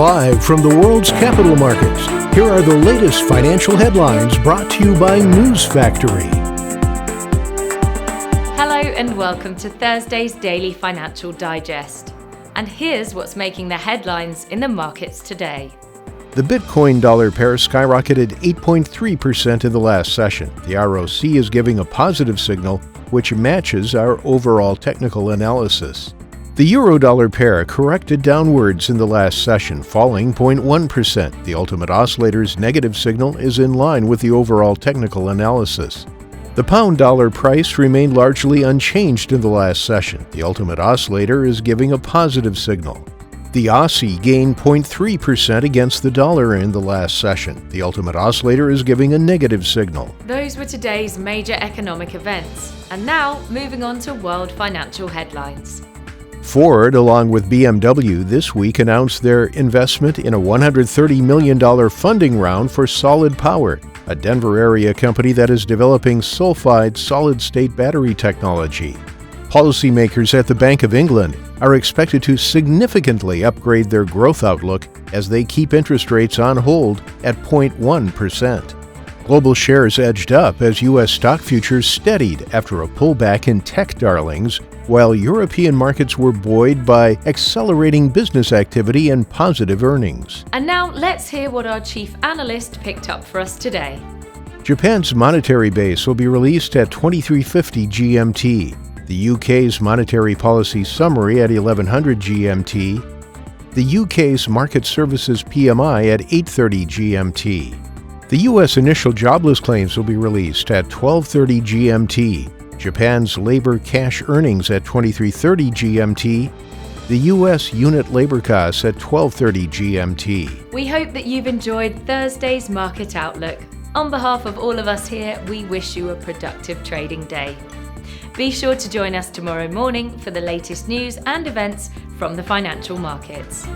Live from the world's capital markets, here are the latest financial headlines brought to you by News Factory. Hello and welcome to Thursday's Daily Financial Digest. And here's what's making the headlines in the markets today. The Bitcoin-dollar pair skyrocketed 8.3% in the last session. The ROC is giving a positive signal, which matches our overall technical analysis. The Euro-dollar pair corrected downwards in the last session, falling 0.1%. The ultimate oscillator's negative signal is in line with the overall technical analysis. The pound-dollar price remained largely unchanged in the last session. The ultimate oscillator is giving a positive signal. The Aussie gained 0.3% against the dollar in the last session. The ultimate oscillator is giving a negative signal. Those were today's major economic events. And now, moving on to world financial headlines. Ford, along with BMW, this week announced their investment in a $130 million funding round for Solid Power, a Denver area company that is developing sulfide solid-state battery technology. Policymakers at the Bank of England are expected to significantly upgrade their growth outlook as they keep interest rates on hold at 0.1%. Global shares edged up as U.S. stock futures steadied after a pullback in tech darlings, while European markets were buoyed by accelerating business activity and positive earnings. And now let's hear what our chief analyst picked up for us today. Japan's monetary base will be released at 2350 GMT, the UK's monetary policy summary at 1100 GMT, the UK's market services PMI at 830 GMT. The U.S. initial jobless claims will be released at 1230 GMT, Japan's labor cash earnings at 2330 GMT, the U.S. unit labor costs at 1230 GMT. We hope that you've enjoyed Thursday's Market Outlook. On behalf of all of us here, we wish you a productive trading day. Be sure to join us tomorrow morning for the latest news and events from the financial markets.